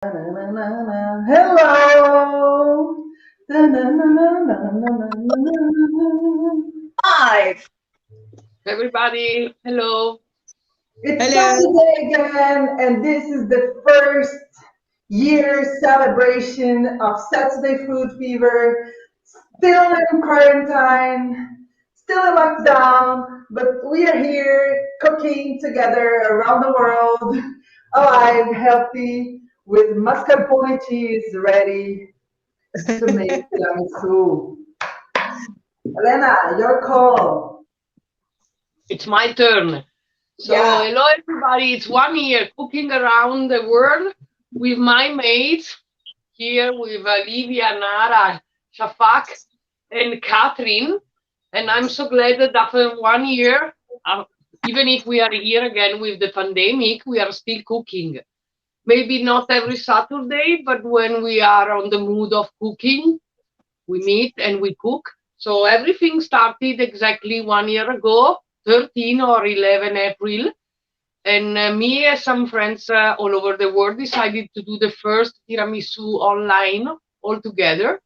Hello. Live. Everybody, hello. It's Hello. Saturday again, and this is the first year celebration of Saturday Food Fever. Still in quarantine, still in lockdown, but we are here cooking together around the world, alive, healthy, with mascarpone cheese ready to make tiramisu. Elena, your call. It's my turn. So, Yeah. hello everybody. It's 1 year cooking around the world with my mates here with Lívia, Nara, Shafak, and Catherine. And I'm so glad that after 1 year, even if we are here again with the pandemic, we are still cooking. Maybe not every Saturday, but when we are on the mood of cooking, we meet and we cook. So everything started exactly 1 year ago, 13 or 11 April. And me and some friends all over the world decided to do the first tiramisu online all together.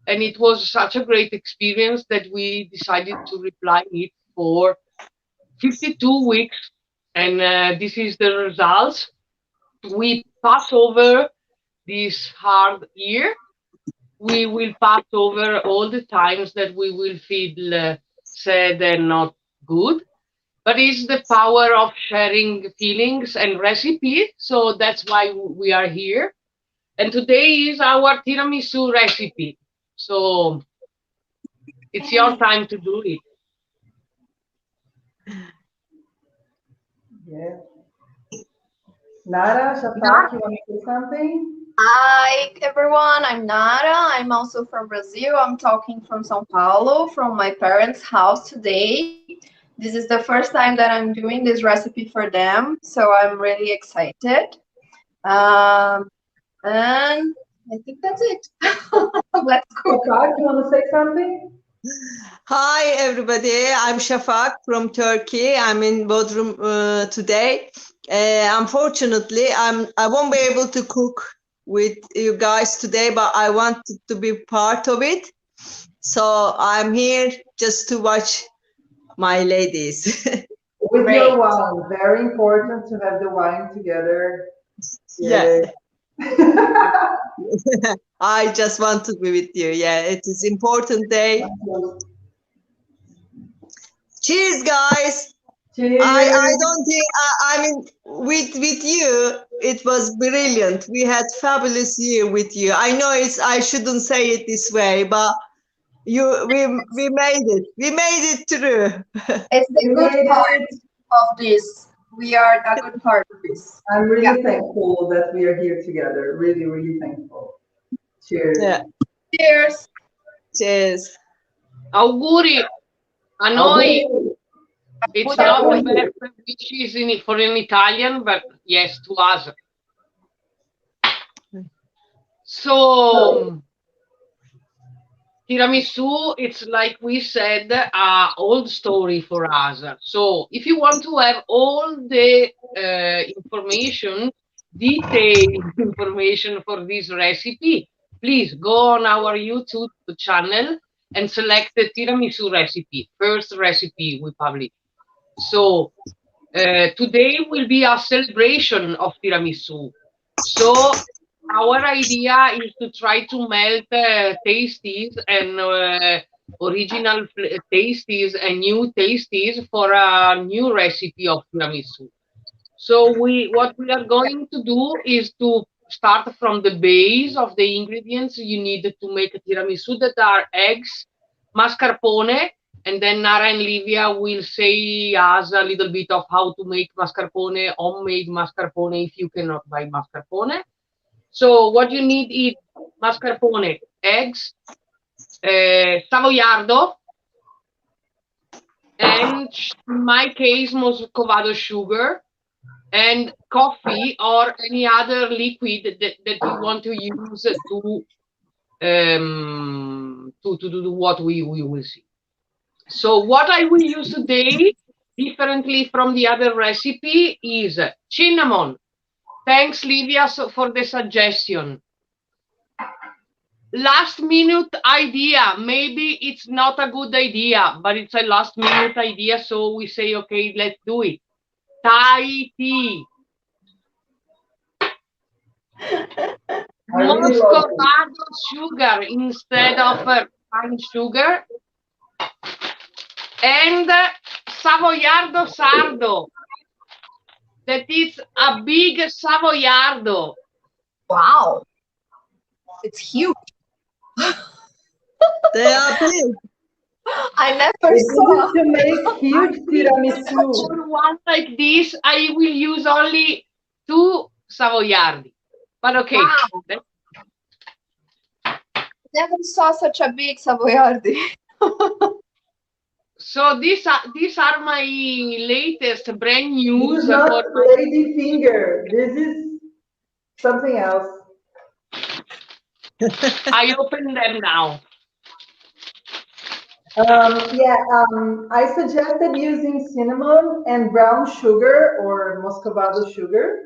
And it was such a great experience that we decided to reply it for 52 weeks. And this is the results. We pass over this hard year. We will pass over all the times that we will feel sad and not good. But it's the power of sharing feelings and recipe. So that's why we are here. And today is our tiramisu recipe. So it's your time to do it. Yeah. Nara, Shafak, you want to say something? Hi, everyone. I'm Nara. I'm also from Brazil. I'm talking from São Paulo, from my parents' house today. This is the first time that I'm doing this recipe for them, so I'm really excited. And I think that's it. Let's cook. Shafak, you want to say something? Hi, everybody. I'm Shafak from Turkey. I'm in Bodrum today. Unfortunately, I won't be able to cook with you guys today, but I want to be part of it. So I'm here just to watch my ladies. With Great. your wine. Very important to have the wine together. Yeah. I just want to be with you. Yeah, it is important day. Cheers, guys. Cheers. I don't think I mean with you it was brilliant. We had fabulous year with you. I know I shouldn't say it this way, but we made it. We made it through. It's the good part of this. We are a good part of this. I'm really thankful that we are here together. Really, really thankful. Cheers. Yeah. Cheers. Cheers. Auguri a noi. It's not the best wishes for an Italian, but yes, to us. So, tiramisu, it's like we said, old story for us. So, if you want to have all the information, detailed information for this recipe, please go on our YouTube channel and select the tiramisu recipe, first recipe we publish. So, today will be a celebration of tiramisu. So, our idea is to try to melt tasties and original tasties and new tasties for a new recipe of tiramisu. So what we are going to do is to start from the base of the ingredients you need to make a tiramisu, that are eggs, mascarpone, and then Nara and Lívia will say us a little bit of how to make mascarpone, homemade mascarpone, if you cannot buy mascarpone. So what you need is mascarpone, eggs, savoiardo, and in my case, muscovado sugar, and coffee or any other liquid that you want to use to do what we will see. So what I will use today, differently from the other recipe, is cinnamon, Thanks, Lívia, for the suggestion. Last minute idea. Maybe it's not a good idea, but it's a last minute idea. So we say, okay, let's do it. Thai tea. Muscovado sugar instead of fine sugar. And savoiardo sardo. That is a big savoiardo. Wow. It's huge. They are big. I never saw. To make huge tiramisu. For one like this, I will use only 2 savoiardi. But okay. Wow. Never saw such a big savoiardi. So these are my latest brand news. This is not lady finger. This is something else. I open them now. I suggested using cinnamon and brown sugar or muscovado sugar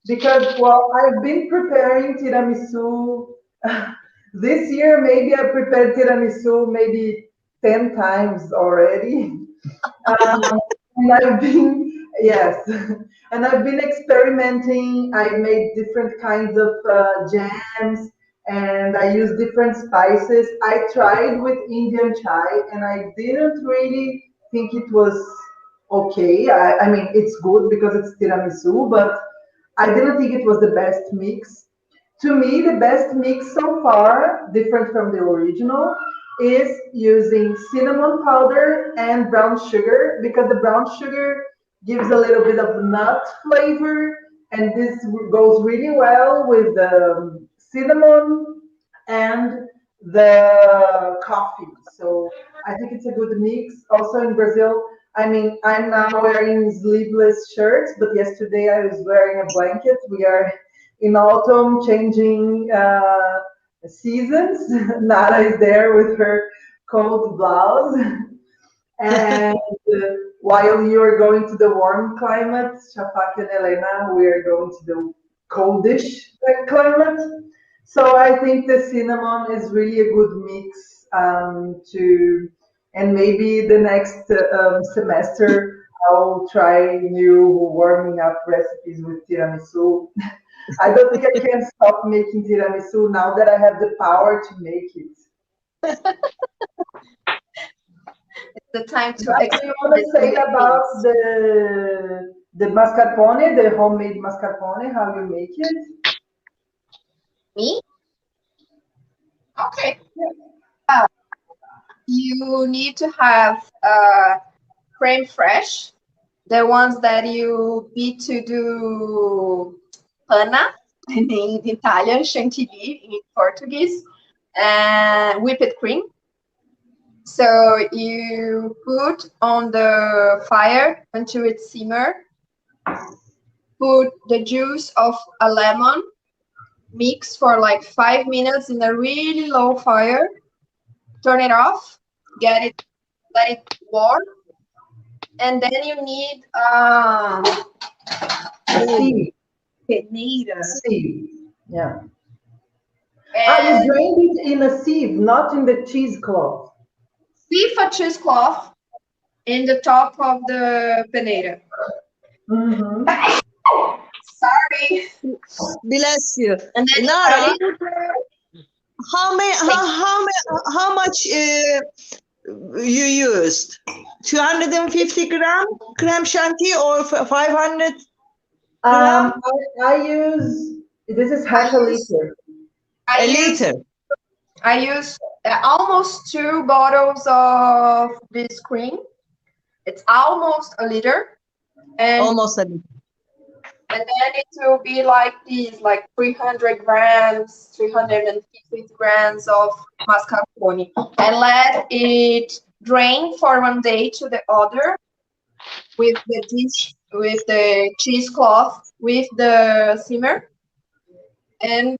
because, well, I've been preparing tiramisu this year. Maybe I prepared tiramisu maybe 10 times already. And I've been, yes, and I've been experimenting. I made different kinds of jams and I use different spices. I tried with Indian chai and I didn't really think it was okay. I mean, it's good because it's tiramisu, but I didn't think it was the best mix. To me, the best mix so far, different from the original, is using cinnamon powder and brown sugar because the brown sugar gives a little bit of nut flavor and this goes really well with the cinnamon and the coffee. So I think it's a good mix. Also in Brazil, I mean, I'm now wearing sleeveless shirts, but yesterday I was wearing a blanket. We are in autumn changing seasons. Nara is there with her cold blouse. And while you are going to the warm climate, Shafak and Elena, we are going to the coldish climate. So I think the cinnamon is really a good mix and maybe the next semester I'll try new warming up recipes with tiramisu. I don't think I can stop making tiramisu now that I have the power to make it. It's the time to What do you want to say about the mascarpone, the homemade mascarpone, how you make it? Me? Okay. You need to have creme fraiche, the ones that you beat to do panna in Italian, chantilly in Portuguese, and whipped cream. So you put on the fire until it simmers. Put the juice of a lemon, mix for like 5 minutes in a really low fire. Turn it off, let it warm, and then you need peneira. Sieve. Yeah. You drained it in a sieve, not in the cheesecloth. Sieve a cheesecloth in the top of the peneira. Mm-hmm. Sorry. Bless you. And then Nara, how much you used? 250 gram creme chantilly or 500 gram? I use, this is half a liter. A liter. I use almost 2 bottles of this cream. It's almost a liter. And Almost a liter. And then it will be like these, like 300 grams, 350 grams of mascarpone. And let it drain for 1 day to the other with the dish, with the cheesecloth, with the simmer. And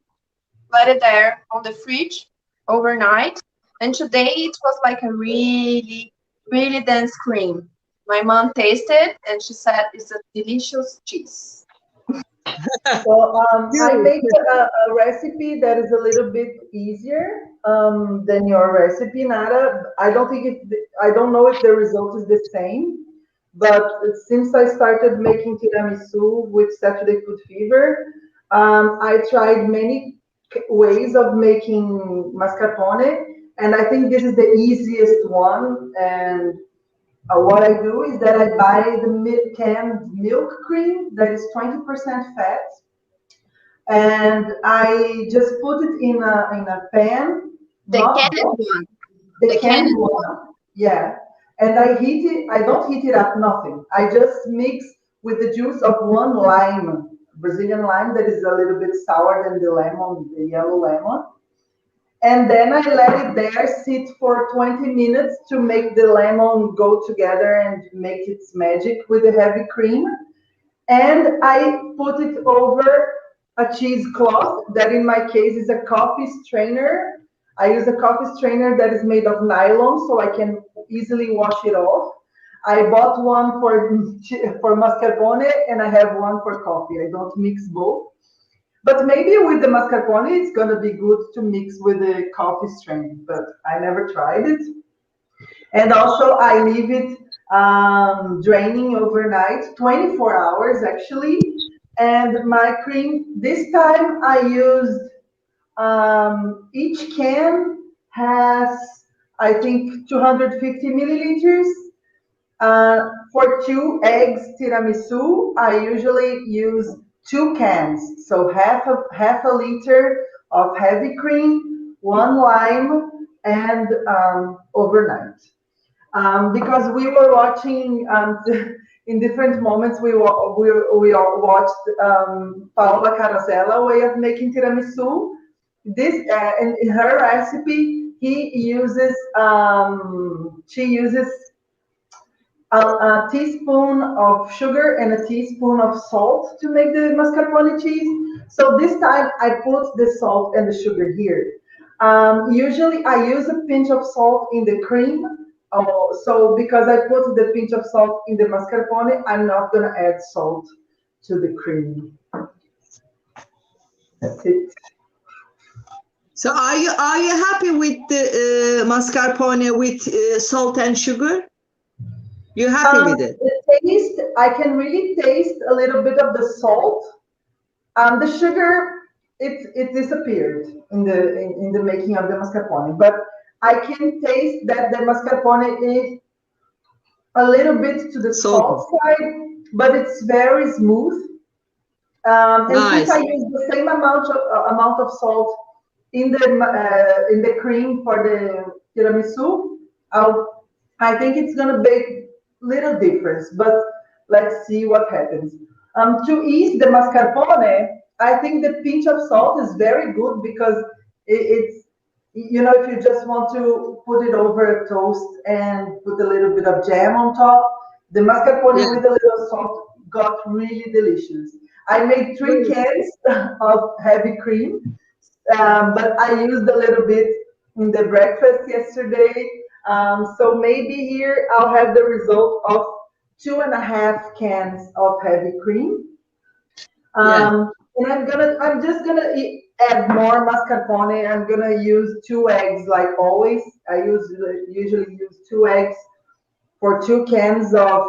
let it there on the fridge overnight. And today it was like a really, really dense cream. My mom tasted and she said it's a delicious cheese. So I make a recipe that is a little bit easier than your recipe, Nara. I don't know if the result is the same, but since I started making tiramisu with Saturday Food Fever, I tried many ways of making mascarpone, and I think this is the easiest one. And what I do is that I buy the canned milk cream that is 20% fat, and I just put it in a pan, The not canned one. the The canned canned one, yeah. And I heat it. I don't heat it up, nothing. I just mix with the juice of one lime, Brazilian lime that is a little bit sour than the lemon, the yellow lemon. And then I let it there sit for 20 minutes to make the lemon go together and make its magic with the heavy cream. And I put it over a cheesecloth that in my case is a coffee strainer. I use a coffee strainer that is made of nylon so I can easily wash it off. I bought one for mascarpone and I have one for coffee. I don't mix both. But maybe with the mascarpone, it's gonna be good to mix with the coffee strain, but I never tried it. And also I leave it draining overnight, 24 hours actually. And my cream, this time I used, each can has, I think, 250 milliliters. For 2 eggs tiramisu, I usually use 2 cans, so half a liter of heavy cream, one lime, and overnight. Because we were watching in different moments, we all watched Paola Carosella way of making tiramisu. This in her recipe, she uses a teaspoon of sugar and a teaspoon of salt to make the mascarpone cheese. So this time I put the salt and the sugar here. Usually I use a pinch of salt in the cream. So because I put the pinch of salt in the mascarpone, I'm not gonna add salt to the cream. That's it. So are you happy with the mascarpone with salt and sugar? You're happy with it? The taste, I can really taste a little bit of the salt. The sugar, it disappeared in the making of the mascarpone, but I can taste that the mascarpone is a little bit to the salt side, but it's very smooth. And since I use the same amount of salt in the cream for the tiramisu, I think it's gonna make little difference, but let's see what happens. To ease the mascarpone, I think the pinch of salt is very good because it's, you know, if you just want to put it over a toast and put a little bit of jam on top, the mascarpone with a little salt got really delicious. I made 3 cans of heavy cream, but I used a little bit in the breakfast yesterday. So maybe here I'll have the result of 2.5 cans of heavy cream. And I'm just gonna add more mascarpone. I'm gonna use 2 eggs like always. I usually use 2 eggs for 2 cans of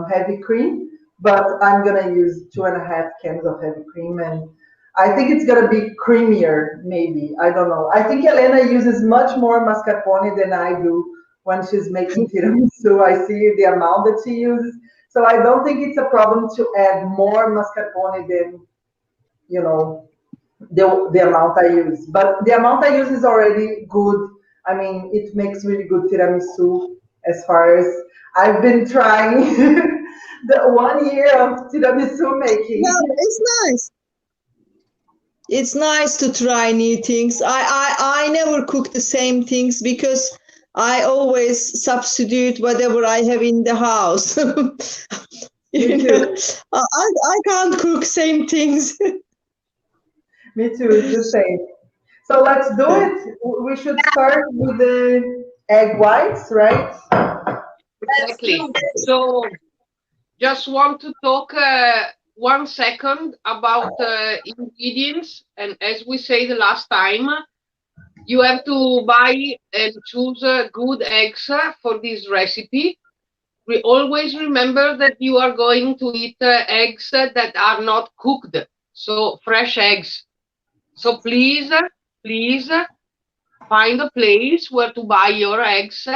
heavy cream, but I'm gonna use 2.5 cans of heavy cream, and I think it's gonna be creamier, maybe. I don't know. I think Elena uses much more mascarpone than I do when she's making tiramisu. I see the amount that she uses. So I don't think it's a problem to add more mascarpone than, you know, the amount I use. But the amount I use is already good. I mean, it makes really good tiramisu as far as I've been trying the 1 year of tiramisu making. No, it's nice. It's nice to try new things. I never cook the same things because I always substitute whatever I have in the house. You know, I can't cook same things. Me too, it's the same. So let's do it. We should start with the egg whites, right? Exactly. So just want to talk 1 second about ingredients. And as we said the last time, you have to buy and choose good eggs for this recipe. We always remember that you are going to eat eggs that are not cooked, so fresh eggs. So please find a place where to buy your eggs,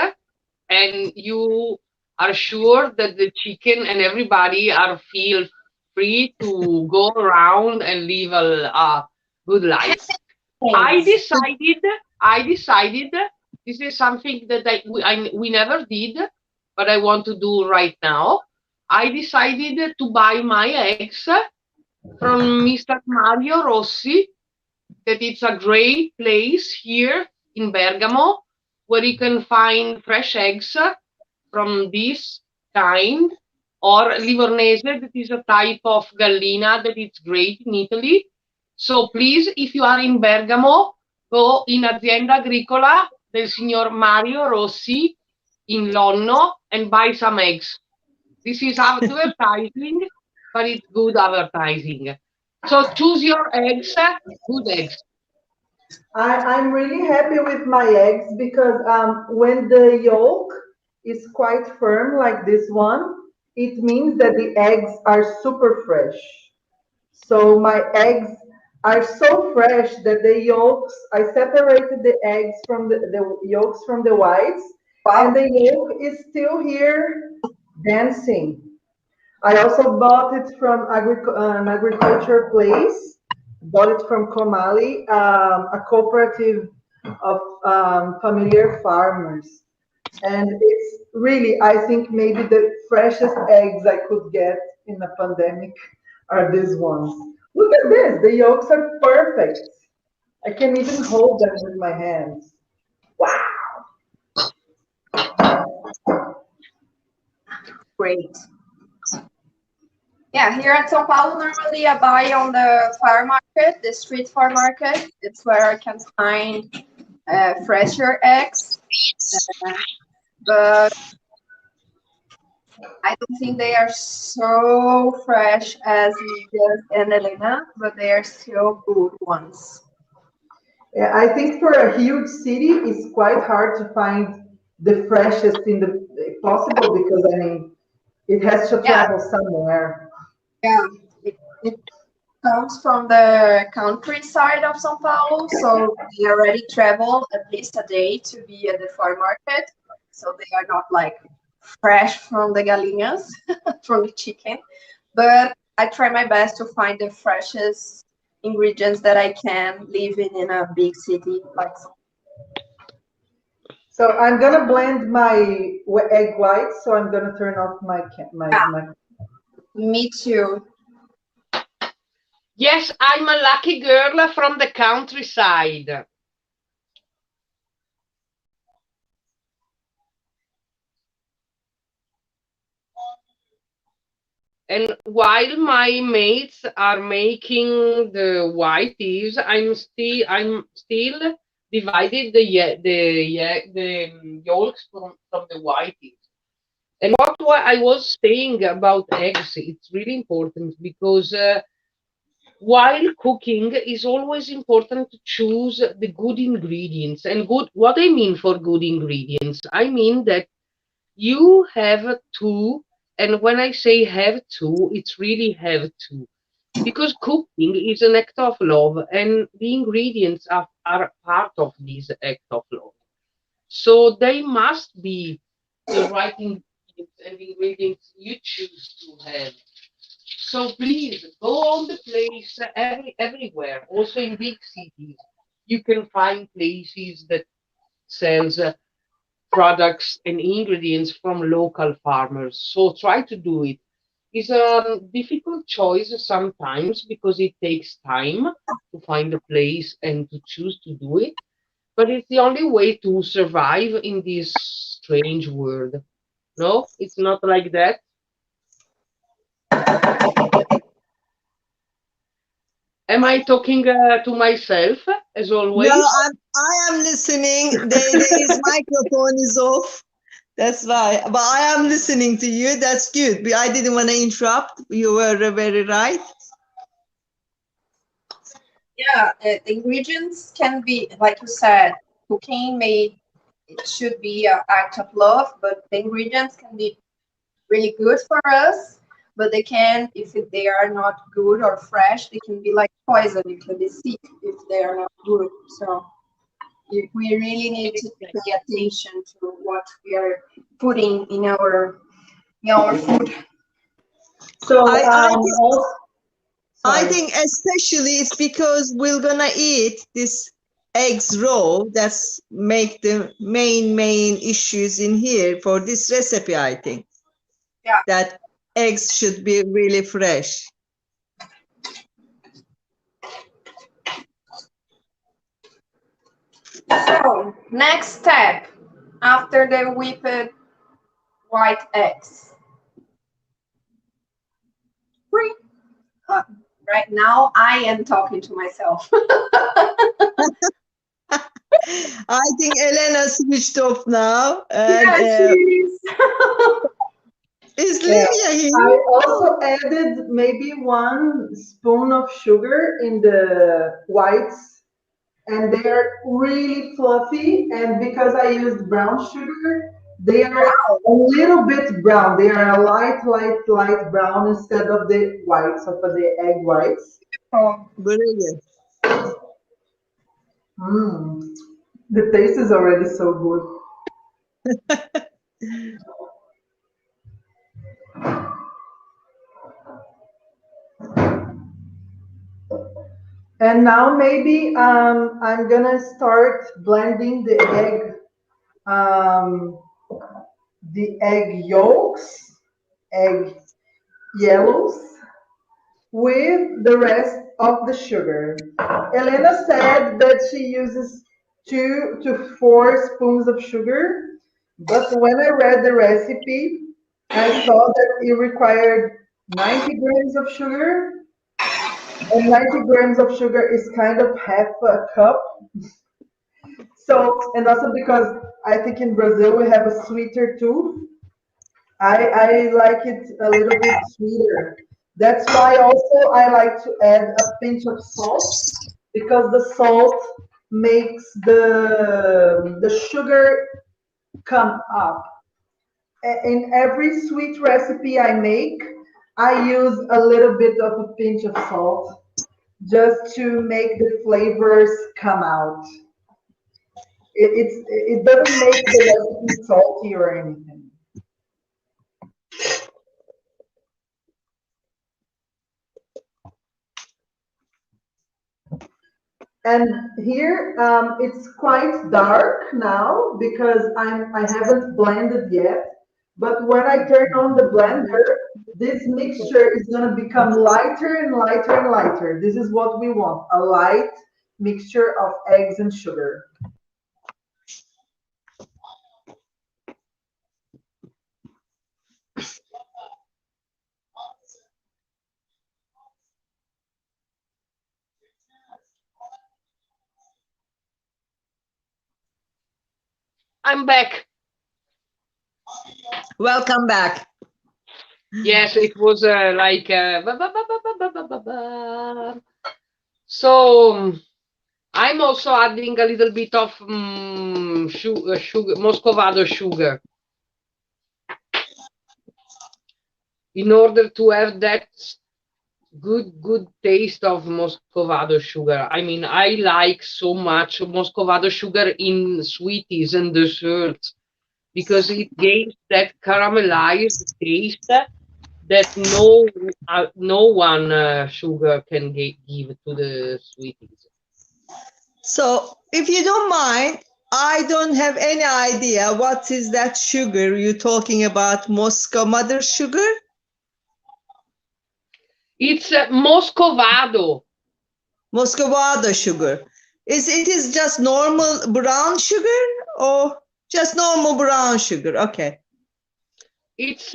and you are sure that the chicken and everybody are feel free to go around and live a good life. I decided, this is something that we never did, but I want to do right now. I decided to buy my eggs from Mr. Mario Rossi, that it's a great place here in Bergamo, where you can find fresh eggs from this kind, or Livornese, that is a type of gallina that is great in Italy. So please, if you are in Bergamo, go in Azienda Agricola del signor Mario Rossi in Lonno and buy some eggs. This is advertising, but it's good advertising. So choose your eggs, good eggs. I'm really happy with my eggs because when the yolk is quite firm like this one, it means that the eggs are super fresh. So my eggs are so fresh that the yolks, I separated the eggs from the yolks from the whites, and the yolk is still here dancing. I also bought it from an agriculture place, bought it from Comali, a cooperative of familiar farmers. And it's really, I think maybe the freshest eggs I could get in the pandemic are these ones. Look at this, the yolks are perfect. I can even hold them with my hands. Wow. Great. Yeah, here at São Paulo, normally I buy on the farm market, the street farm market. It's where I can find fresher eggs. But I don't think they are so fresh as Lívia and Elena, but they are still good ones. Yeah, I think for a huge city, it's quite hard to find the freshest in the possible because I mean, it has to travel somewhere. Yeah, it comes from the countryside of São Paulo, so they already travel at least a day to be at the farm market. So they are not like fresh from the galinhas, from the chicken. But I try my best to find the freshest ingredients that I can living in a big city like São Paulo. So I'm gonna blend my egg whites. So I'm gonna turn off my. Me too. Yes, I'm a lucky girl from the countryside. And while my mates are making the whiteys, I'm still divided the yolks from the whiteys. And what I was saying about eggs, it's really important because while cooking is always important to choose the good ingredients. And good, what I mean for good ingredients, I mean that you have to, and when I say have to, it's really have to, because cooking is an act of love, and the ingredients are part of this act of love. So they must be the right ingredients and ingredients you choose to have. So please go on the place everywhere, also in big cities. You can find places that sells products and ingredients from local farmers. So try to do it. It's a difficult choice sometimes because it takes time to find a place and to choose to do it. But it's the only way to survive in this strange world. No, it's not like that. Am I talking to myself as always? No, I am listening. His microphone is off. That's why. But I am listening to you. That's good. I didn't want to interrupt. You were very right. Yeah, the ingredients can be, like you said, cooking made, it should be an act of love, but the ingredients can be really good for us, but they can, if they are not good or fresh, they can be like poison. You can be sick if they are not good. So we really need to pay attention to what we are putting in our food. So I think especially it's because we're gonna eat this eggs raw. That's make the main issues in here for this recipe. I think. Yeah. That eggs should be really fresh. So next step, after the whipped white eggs. Right now, I am talking to myself. I think Elena switched off now. And, Yes, she is. is Lívia here? I also added maybe 1 spoon of sugar in the whites, and they're really fluffy. And because I used brown sugar, they are a little bit brown. They are a light brown instead of the whites of the egg whites. Oh, Brilliant. The taste is already so good. And now maybe I'm gonna start blending the egg yolks, egg yellows, with the rest of the sugar. Elena said that she uses 2 to 4 spoons of sugar, but when I read the recipe, I saw that it required 90 grams of sugar, and 90 grams of sugar is kind of half a cup. So, and also because I think in Brazil we have a sweeter tooth, I like it a little bit sweeter. That's why also I like to add a pinch of salt, because the salt makes the sugar come up. In every sweet recipe I make, I use a little bit of a pinch of salt just to make the flavors come out. It doesn't make the recipe salty or anything. And here it's quite dark now because I haven't blended yet. But when I turn on the blender, this mixture is going to become lighter and lighter and lighter. This is what we want, a light mixture of eggs and sugar. I'm back. Welcome back. Yes, it was like so I'm also adding a little bit of sugar, Muscovado sugar, in order to have that good taste of Muscovado sugar. I mean, I like so much Muscovado sugar in sweeties and desserts because it gives that caramelized taste that no one sugar can give to the sweeties. So, if you don't mind, I don't have any idea what is that sugar you're talking about, Moscow mother sugar? It's Muscovado. Muscovado sugar. It is just normal brown sugar or just normal brown sugar? Okay. It's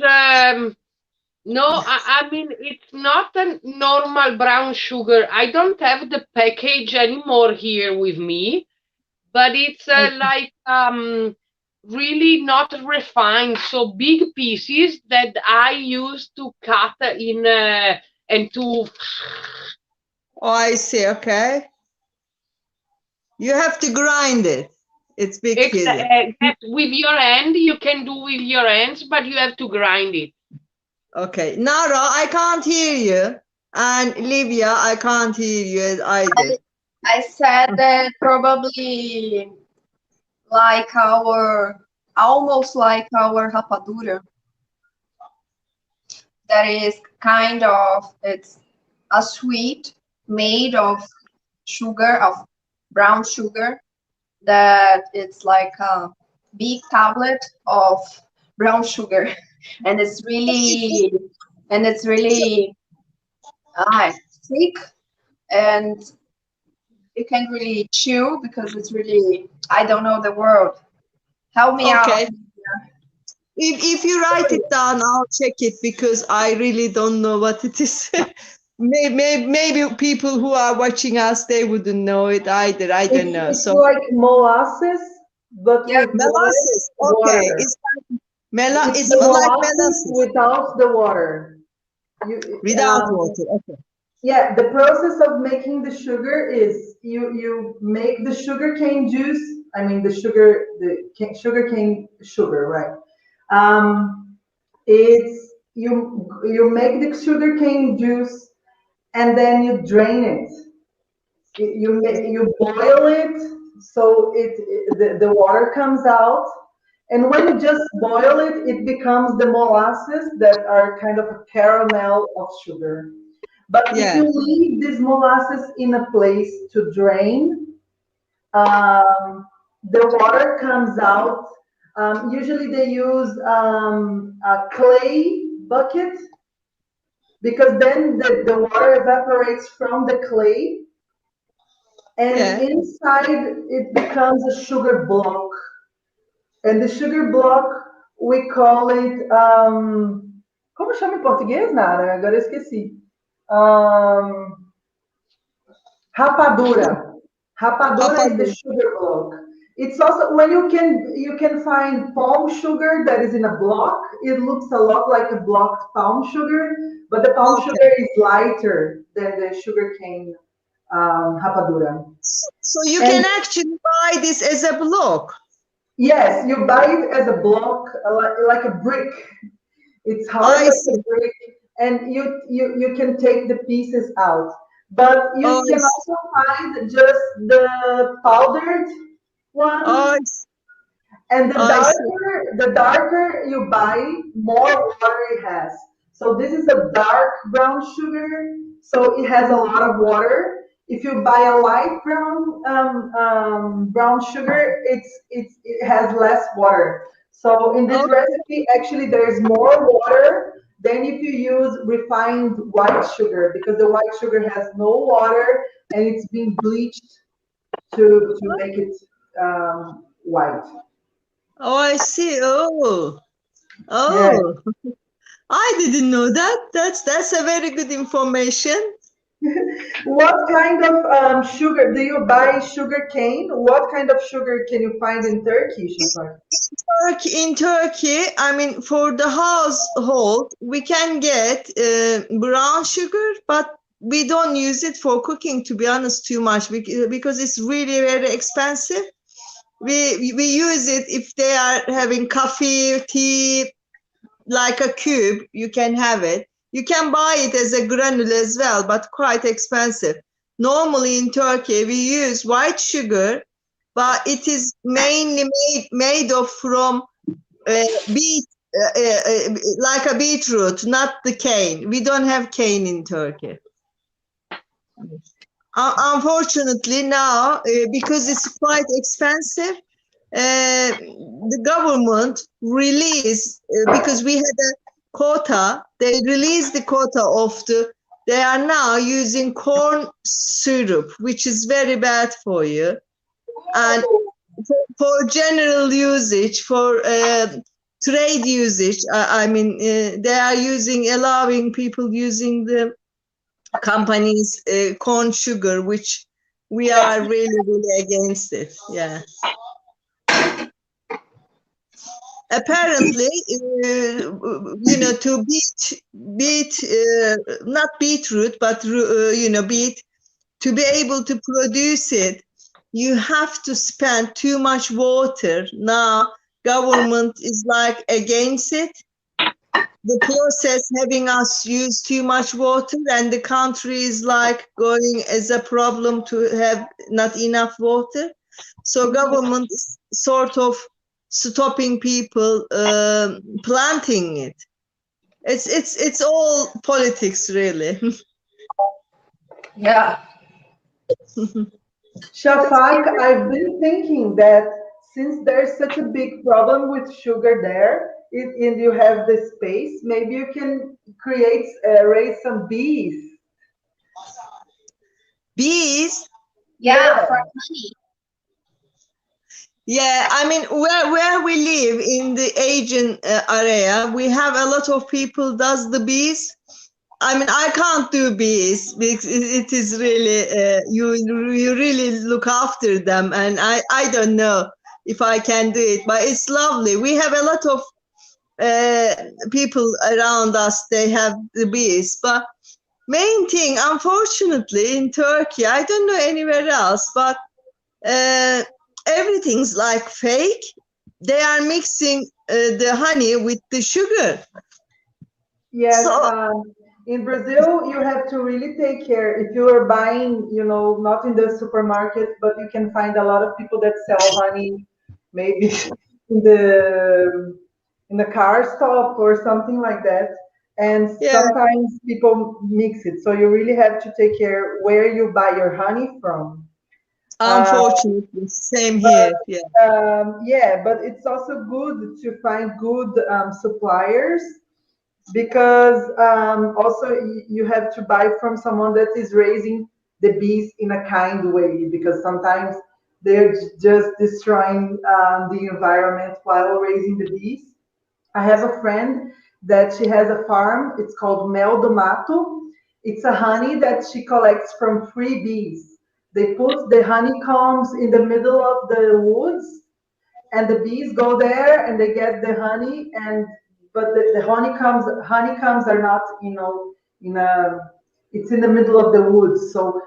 no, I mean it's not a normal brown sugar. I don't have the package anymore here with me, but it's like really not refined, so big pieces that I used to cut in and to. Oh, I see. Okay. You have to grind it. It's big pieces. With your hand, you can do with your hands, but you have to grind it. Okay. Nara, I can't hear you. And Lívia, I can't hear you either. I said that probably like almost like our rapadura. That is kind of, it's a sweet made of sugar, of brown sugar, that it's like a big tablet of brown sugar. and it's really and it's really thick, and you can't really chew because it's really, I don't know the word. Help me Okay. out. If you write it down, I'll check it because I really don't know what it is. Maybe people who are watching us, they wouldn't know it either. I don't know. It's So like molasses, but Yeah, with molasses. less Okay. water. It's It's it's the like molasses molasses without the water. without water. Okay. Yeah, the process of making the sugar is you make the sugar cane juice. I mean sugar cane sugar, right? It's you make the sugar cane juice and then you drain it. You boil it so the water comes out, and when you just boil it, it becomes the molasses that are kind of a caramel of sugar. But if Yeah. you leave this molasses in a place to drain, the water comes out. Usually they use a clay bucket because then the water evaporates from the clay, and Yeah. inside it becomes a sugar block. And the sugar block, we call it. Como chama em português, Nara? Agora eu esqueci. Rapadura. Rapadura is the Papadum. sugar block. It's also when you can find palm sugar that is in a block. It looks a lot like a blocked palm sugar, but the palm Okay. sugar is lighter than the sugar cane rapadura. So you And can actually buy this as a block. yes, you buy it as a block, like a brick. It's hard I like a see. brick, and you can take the pieces out. But Oh, you I can see. also find just the powdered Oh, one, I see. and I see. the darker you buy, more water it has. So this is a dark brown sugar, so it has a lot of water. If you buy a light brown sugar, it has less water. So in this Oh, recipe, actually, there is more water than if you use refined white sugar, because the white sugar has no water and it's been bleached to make it white. oh, I see. Oh, Yeah. oh. I didn't know that. That's a very good information. What kind of sugar do you buy? Sugar cane? What kind of sugar can you find in Turkey, Shafak? In Turkey, I mean, for the household, we can get brown sugar, but we don't use it for cooking, to be honest, too much because it's really very expensive. We use it if they are having coffee, tea, like a cube, you can have it. You can buy it as a granule as well, but quite expensive. Normally in Turkey, we use white sugar, but it is mainly made of from beet, like a beetroot, not the cane. We don't have cane in Turkey. Unfortunately, now, because it's quite expensive, the government released, because we had a quota, they released the quota of they are now using corn syrup, which is very bad for you. And for general usage, for trade usage, I mean, they are allowing people using the company's corn sugar, which we are really, really against it. Yeah. apparently, to not beetroot, but beet, to be able to produce it, you have to spend too much water. Now, government is like against it. The process having us use too much water, and the country is like going as a problem to have not enough water. So government is sort of stopping people planting it. It's all politics, really. Yeah. Shafak, I've been thinking that since there's such a big problem with sugar there, and you have the space, maybe you can raise some bees. Bees? Yeah, for honey. Yeah, I mean, where we live in the Asian area, we have a lot of people does the bees. I mean, I can't do bees because it is really you really look after them, and I don't know if I can do it, but it's lovely. We have a lot of people around us. They have the bees, but main thing, unfortunately, in Turkey, I don't know anywhere else, but everything's like fake. They are mixing the honey with the sugar. Yes, So, in Brazil, you have to really take care. If you are buying, not in the supermarket, but you can find a lot of people that sell honey, maybe in the car stop or something like that. And yeah, sometimes people mix it. So you really have to take care where you buy your honey from. unfortunately, same But here. Yeah. yeah, but it's also good to find good suppliers because also you have to buy from someone that is raising the bees in a kind way because sometimes they're just destroying the environment while raising the bees. I have a friend that she has a farm. It's called Mel do Mato. It's a honey that she collects from free bees. They put the honeycombs in the middle of the woods, and the bees go there and they get the honey. And but the honeycombs are not, in a. It's in the middle of the woods, so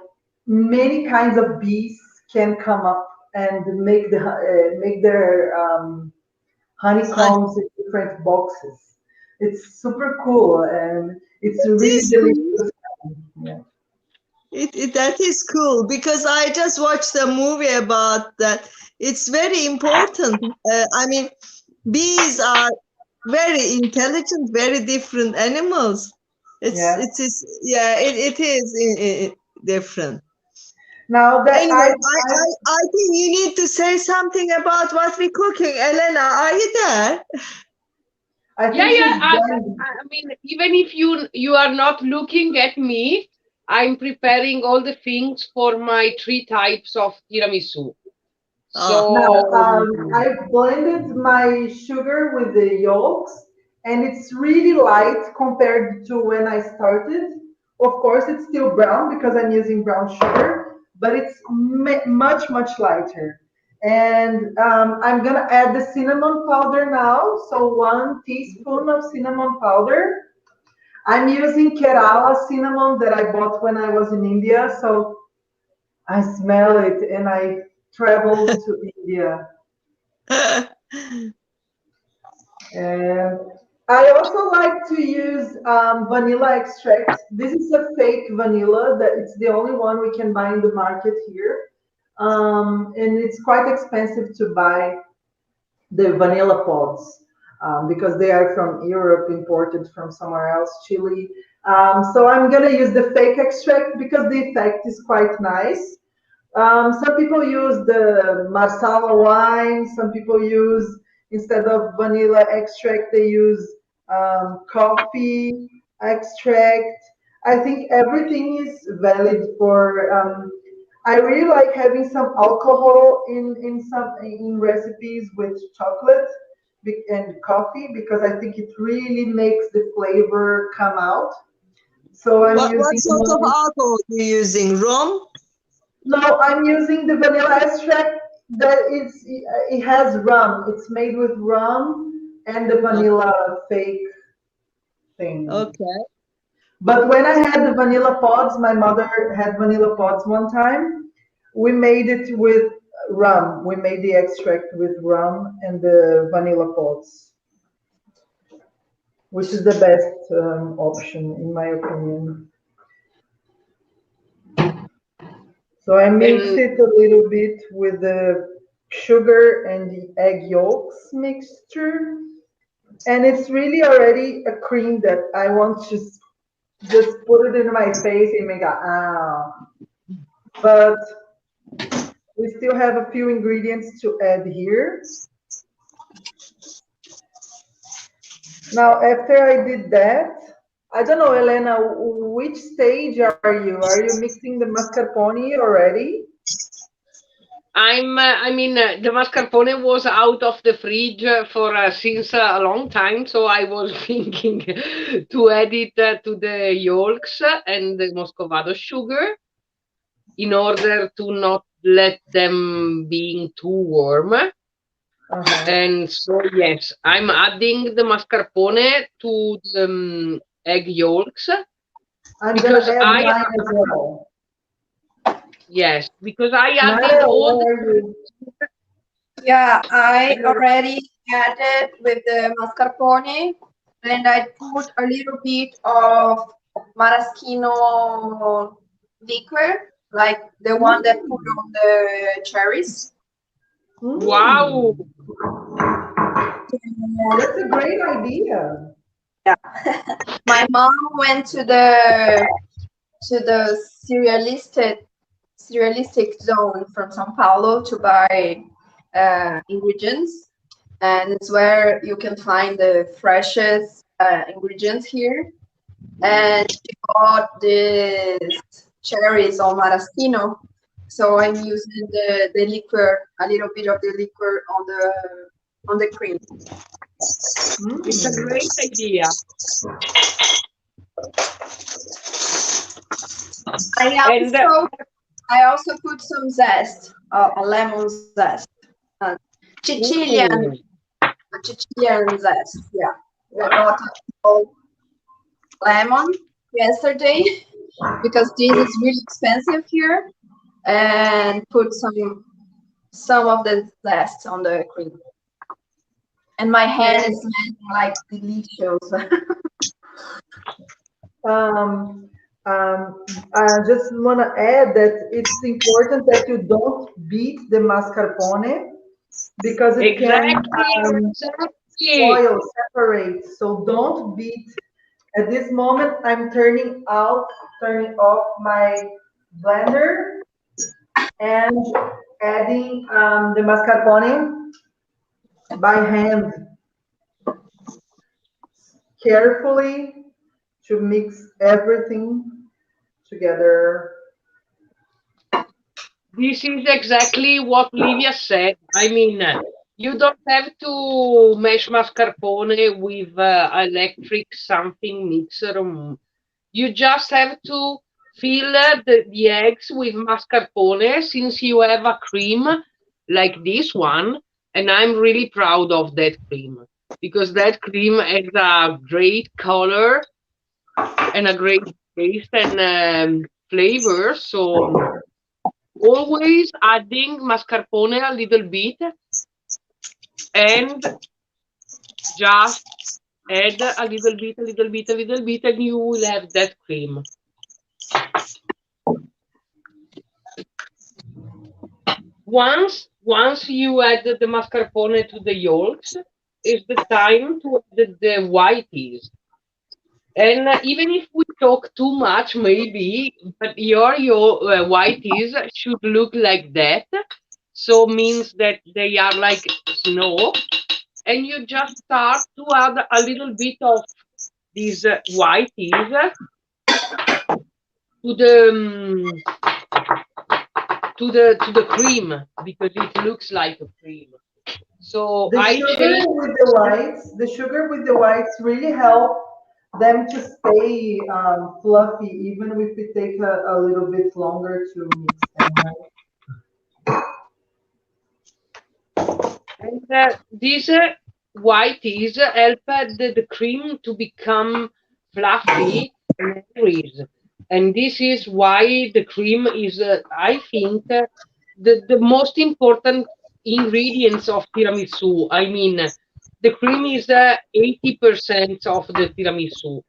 many kinds of bees can come up and make their Honey. honeycombs in different boxes. It's super cool and it's It really is cool. delicious. Yeah. That is cool because I just watched a movie about that. It's very important. I mean, bees are very intelligent, very different animals. Yes. It is yeah, it is different. Now that Anyway, I think you need to say something about what we're cooking. Elena, are you there? I Yeah, think she's yeah. done. I mean, even if you are not looking at me, I'm preparing all the things for my 3 types of tiramisu. Oh, Now, So I've blended my sugar with the yolks, and it's really light compared to when I started. Of course, it's still brown because I'm using brown sugar, but it's much, much lighter. And I'm gonna add the cinnamon powder now. So 1 teaspoon of cinnamon powder. I'm using Kerala cinnamon that I bought when I was in India. So I smell it and I traveled to India. And I also like to use vanilla extract. This is a fake vanilla that it's the only one we can buy in the market here. And it's quite expensive to buy the vanilla pods because they are from Europe, imported from somewhere else, Chile. So I'm gonna use the fake extract because the effect is quite nice. Some people use the Marsala wine. Some people use, instead of vanilla extract, they use coffee extract. I think everything is valid for. I really like having some alcohol in recipes with chocolate and coffee because I think it really makes the flavor come out. So I'm what using sort of alcohol are you using? Rum? No, I'm using the vanilla extract that it has rum. It's made with rum, and the vanilla fake thing. Okay. But when I had the vanilla pods, my mother had vanilla pods one time. We made it with rum. We made the extract with rum and the vanilla pods, which is the best option in my opinion. So I mix And it a little bit with the sugar and the egg yolks mixture. And it's really already a cream that I want to just put it in my face and make a ah. But we still have a few ingredients to add here. Now, after I did that, I don't know, Elena, which stage are you? Are you mixing the mascarpone already? the mascarpone was out of the fridge for since a long time, so I was thinking to add it to the yolks and the muscovado sugar in order to not let them being too warm. And so, yes, I'm adding the mascarpone to the egg yolks I'm because gonna add mine as well. yes, because I added Nara, all where are you? Yeah, I already added with the mascarpone, and I put a little bit of maraschino liquor, like the one that put on the cherries. Wow. That's a great idea. Yeah. My mom went to the cerealistic zone from São Paulo to buy ingredients, and it's where you can find the freshest ingredients here. And she bought this cherries on maraschino, so I'm using the liquor, a little bit of the liquor on the cream. It's a great idea. I also put some zest, a lemon zest, Sicilian zest. Yeah, I got a lemon yesterday because this is really expensive here, and put some of the zest on the cream. And my hand is smelling like delicious. I just want to add that it's important that you don't beat the mascarpone because it can spoil, separate. So don't beat. At this moment, I'm turning off my blender and adding the mascarpone by hand, carefully to mix everything together. This is exactly what Lívia said. I mean, you don't have to mash mascarpone with electric something mixer. You just have to fill the eggs with mascarpone since you have a cream like this one. And I'm really proud of that cream because that cream has a great color and a great taste and flavor. So always adding mascarpone a little bit and just add a little bit, and you will have that cream. Once you add the mascarpone to the yolks, it's the time to add the whiteys. And even if we talk too much, maybe, but your whiteys should look like that. So means that they are like snow. And you just start to add a little bit of these whiteys to the cream because it looks like a cream. So The sugar with the whites really help them to stay fluffy, even if it takes a little bit longer to mix them. Right? And this whites help the cream to become fluffy and freeze. And this is why the cream is, I think, the most important ingredients of tiramisu. I mean, the cream is 80% of the tiramisu.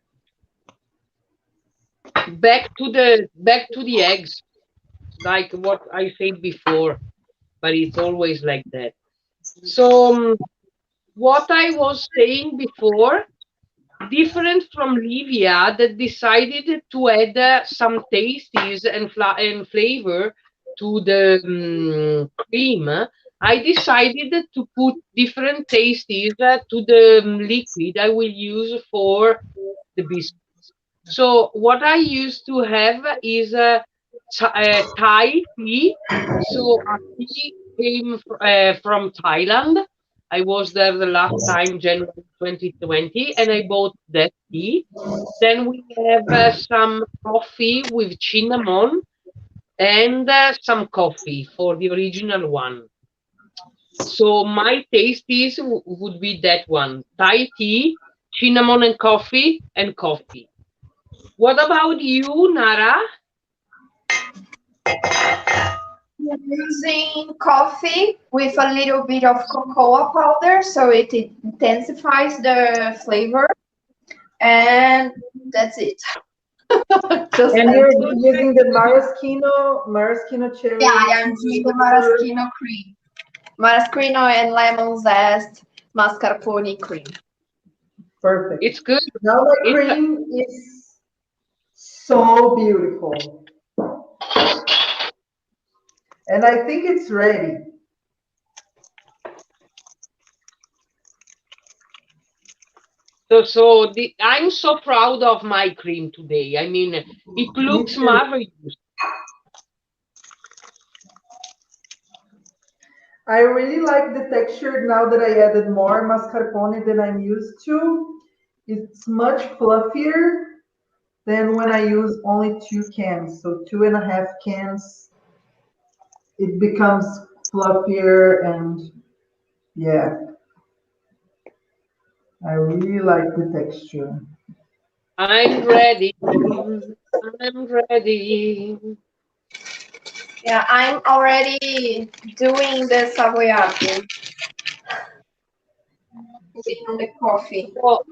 Back to the eggs, like what I said before, but it's always like that. So what I was saying before, different from Lívia that decided to add some tastes and flavor to the cream, I decided to put different tastes to the liquid I will use for the biscuits. So what I used to have is a Thai tea. So a tea came from Thailand. I was there the last time, January 2020, and I bought that tea. Then we have some coffee with cinnamon and some coffee for the original one. So my tastes would be that one: Thai tea, cinnamon and coffee, and coffee. What about you, Nara? Using coffee with a little bit of cocoa powder, so it intensifies the flavor, and that's it. And you're using the maraschino cherry. Yeah, I'm using the maraschino cream. Maraschino and lemon zest mascarpone cream. Perfect. It's good. Now the cream is so beautiful. And I think it's ready. I'm so proud of my cream today. I mean, it looks marvelous. I really like the texture now that I added more mascarpone than I'm used to. It's much fluffier than when I use only 2 cans. So 2.5 cans, it becomes fluffier, and yeah, I really like the texture. I'm ready. I'm ready. Yeah, I'm already doing the savoiardi. Putting on the coffee. So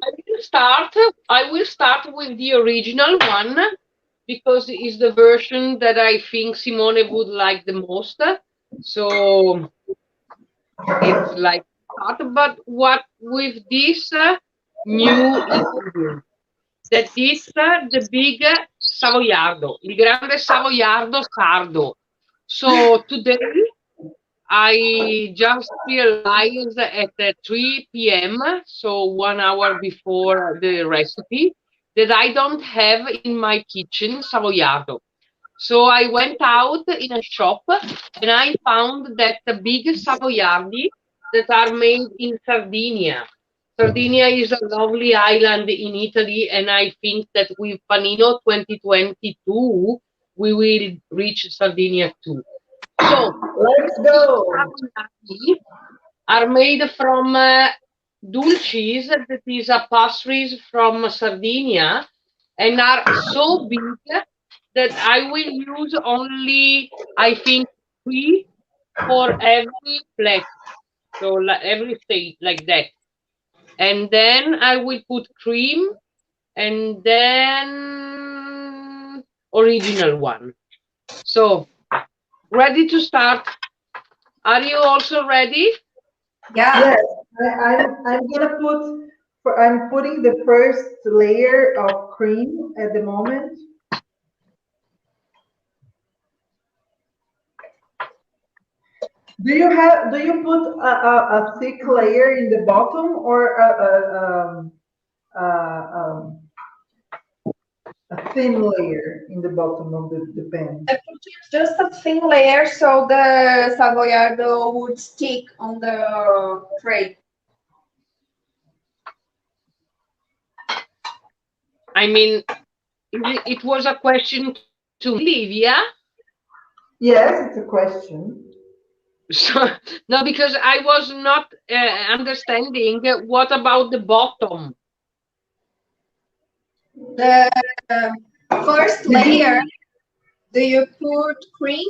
I will start with the original one because it's the version that I think Simone would like the most. So it's like that, but what with this new ingredient, that is the big savoiardo, il grande savoiardo sardo. So today I just realized at 3 p.m., so 1 hour before the recipe, that I don't have in my kitchen savoiardo. So I went out in a shop and I found that the big savoiardi that are made in Sardinia. Sardinia is a lovely island in Italy, and I think that with Panino 2022, we will reach Sardinia too. So let's go. Are made from dulces, that is a pastries from Sardinia, and are so big that I will use only, I think, 3 for every plate. So every state like that. And then I will put cream and then original one. So ready to start. Are you also ready? Yeah. Yes, I'm putting the first layer of cream at the moment. Do you put a thick layer in the bottom, or a thin layer in the bottom of the pan? I put just a thin layer so the savoiardo would stick on the tray. I mean, it was a question to Lívia. Yes, it's a question. So no, because I was not understanding what about the bottom. The first layer, do you put cream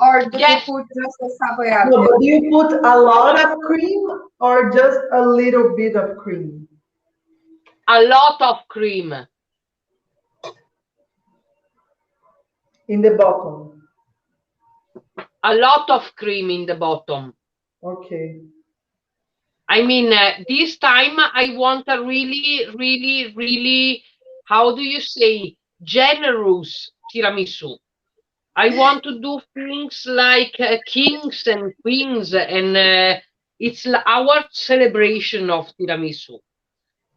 or do Yes. you put just the savoiardi? No, but do you put a lot of cream or just a little bit of cream? A lot of cream. In the bottom. A lot of cream in the bottom. Okay. I mean, this time I want a really, really, really, how do you say, generous tiramisu. I want to do things like kings and queens, and it's our celebration of tiramisu.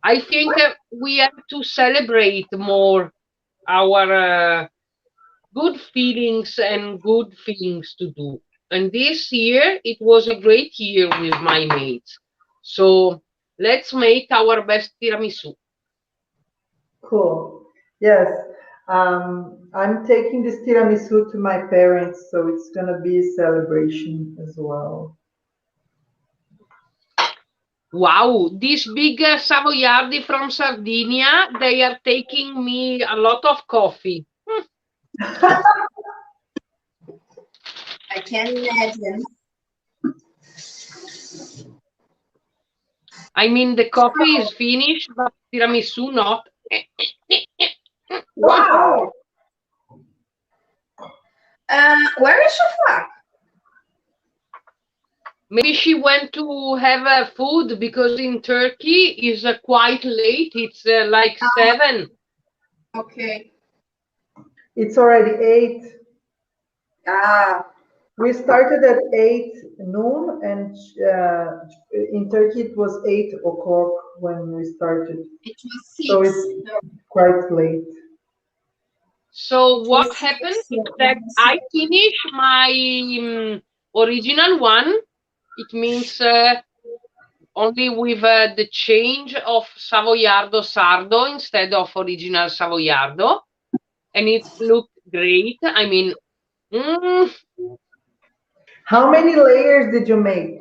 I think we have to celebrate more our good feelings and good things to do. And this year, it was a great year with my mates. So let's make our best tiramisu. Cool. Yes. I'm taking this tiramisu to my parents, so it's gonna be a celebration as well. Wow, this big savoiardi from Sardinia, they are taking me a lot of coffee. I can imagine. I mean, the coffee is finished, but tiramisu not. Wow. Where is Shafak? Maybe she went to have food because in Turkey is quite late. It's like 7. Okay. It's already 8. Ah, We started at 8 noon, and in Turkey it was 8 o'clock when we started. it was So 6. it's quite late. So what happened is that I finished my original one. It means only with the change of Savoiardo Sardo instead of original Savoiardo. And it looked great. I mean, How many layers did you make?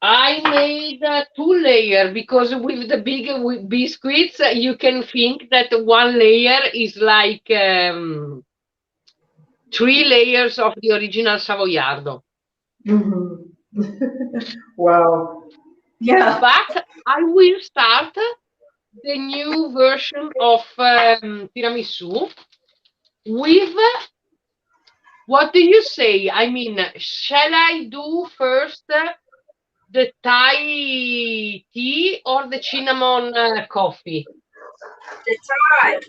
I made 2 layer because with the big biscuits, you can think that 1 layer is like 3 layers of the original Savoiardo. Mhm. Wow. Yeah. But I will start the new version of tiramisu with, what do you say? I mean, shall I do first the Thai tea or the cinnamon coffee? The Thai.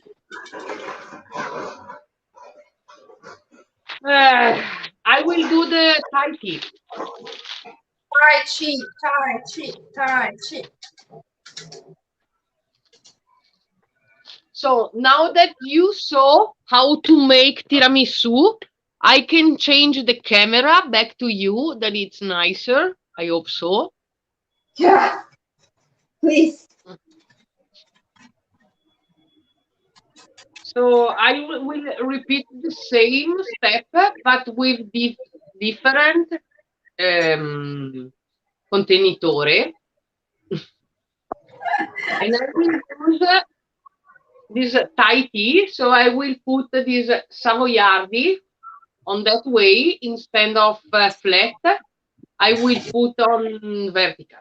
I will do the Thai tea. Thai tea, Thai tea, Thai tea. So now that you saw how to make tiramisu, I can change the camera back to you, that it's nicer. I hope so. Yeah. Please. So I will repeat the same step, but with different contenitore. And I will use this Thai tea. So I will put this savoiardi on that way instead of flat. I will put on vertical.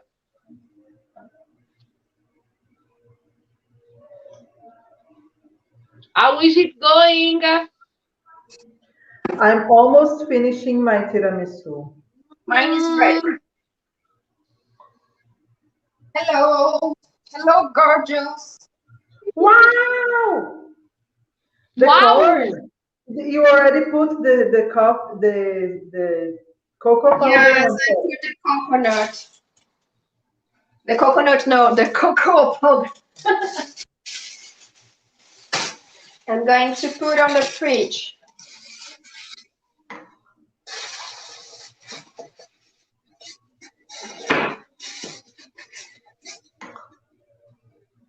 How is it going? I'm almost finishing my tiramisu. Mine is ready. Hello. Hello, gorgeous. Wow! The Wow! colors. You already put the cocoa powder Yes, on I top. put the coconut. The coconut, no, the cocoa powder. I'm going to put on the fridge.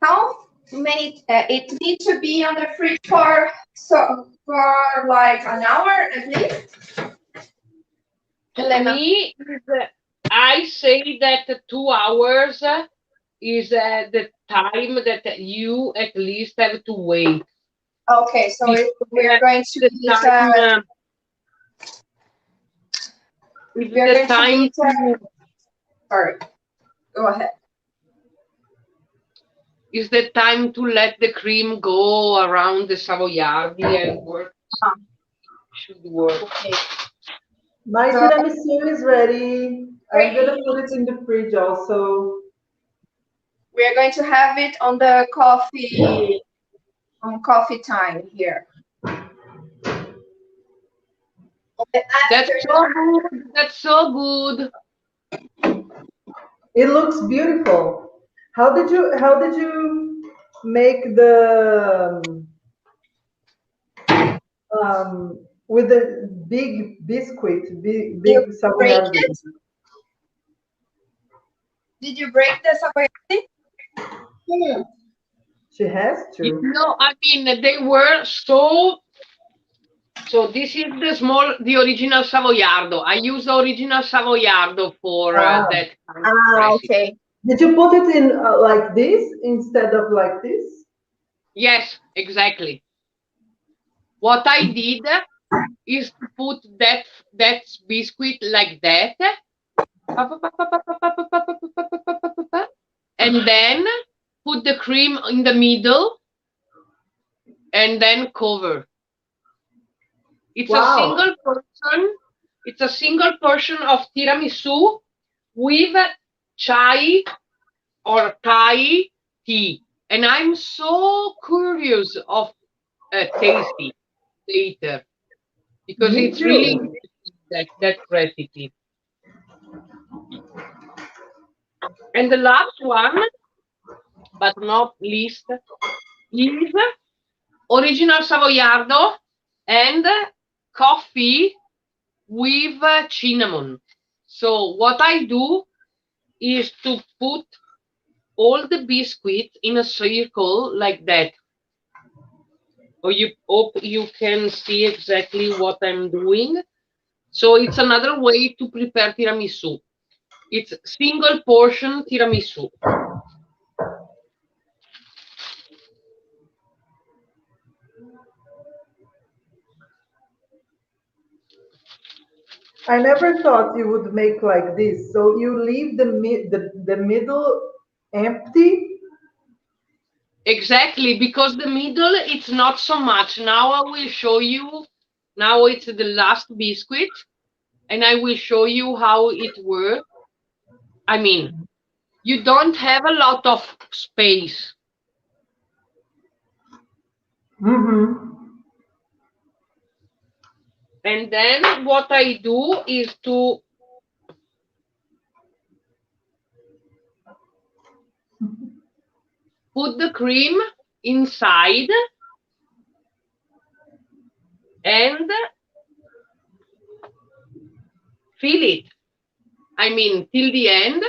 How many? It needs to be on the fridge for like an hour at least. Me, I say that 2 hours is the time that you at least have to wait. Okay, so we are going to eat. We are going to eat. Sorry, go ahead. Is the time to let the cream go around the savoiardi and work? Should work. Okay. My tiramisu is ready. I'm gonna put it in the fridge also. We are going to have it on the coffee, time here. That's so good. That's so good. It looks beautiful. How did you make the with the big biscuit, big savoiardi? Did you break the savoiardi? She has to. No, I mean they were so. So this is the original savoiardo. I use the original savoiardo for that kind of recipe. Okay. Did you put it in like this instead of like this? Yes, exactly. What I did is to put that biscuit like that, and then put the cream in the middle, and then cover. It's a single portion. It's a single portion of tiramisu with chai or Thai tea, and I'm so curious of tasting later because it's really that recipe. And the last one, but not least, is original savoiardo and coffee with cinnamon. So what I do is to put all the biscuits in a circle like that. Or you hope you can see exactly what I'm doing. So it's another way to prepare tiramisu. It's single portion tiramisu. I never thought you would make like this. So you leave the middle empty. Exactly, because the middle, it's not so much. Now I will show you. Now it's the last biscuit, and I will show you how it works. I mean, you don't have a lot of space. And then what I do is to put the cream inside and fill it. I mean, till the end.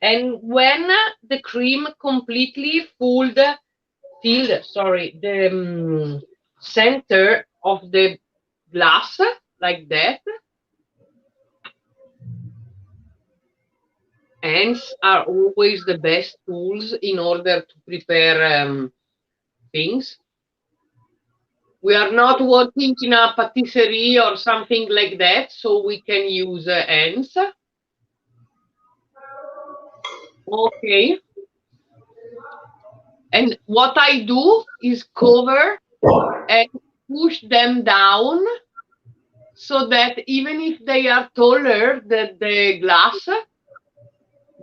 And when the cream completely filled, sorry, the center of the glass, like that. Hands are always the best tools in order to prepare things. We are not working in a patisserie or something like that, so we can use hands. Okay. And what I do is cover and push them down so that even if they are taller than the glass,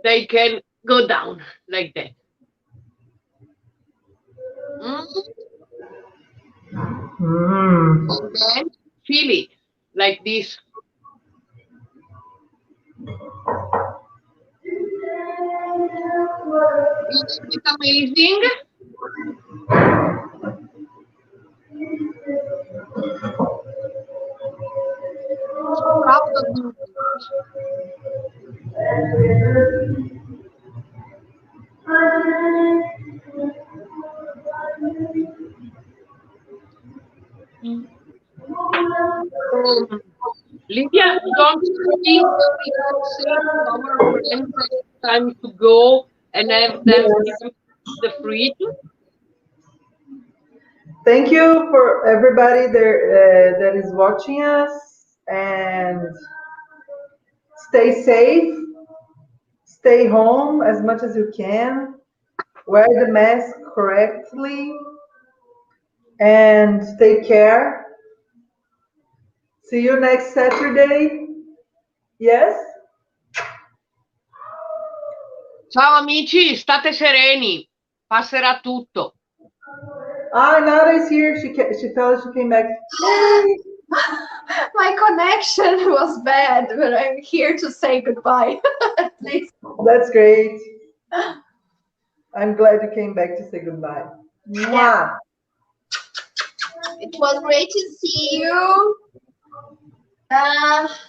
they can go down like that. And then fill it like this. Isn't it amazing? So proud of you. don't think that we can say to our friends that it's time to go and have them in the fridge. Thank you for everybody there that is watching us, and stay safe, stay home as much as you can, wear the mask correctly, and take care. See you next Saturday. Yes? Ciao amici, state sereni, passerà tutto. Nada is here. She felt she came back. Yay! My connection was bad, but I'm here to say goodbye. At least. That's great. I'm glad you came back to say goodbye. Mwah. It was great to see you.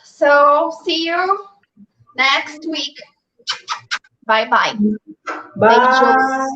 So see you next week. Bye bye. Bye.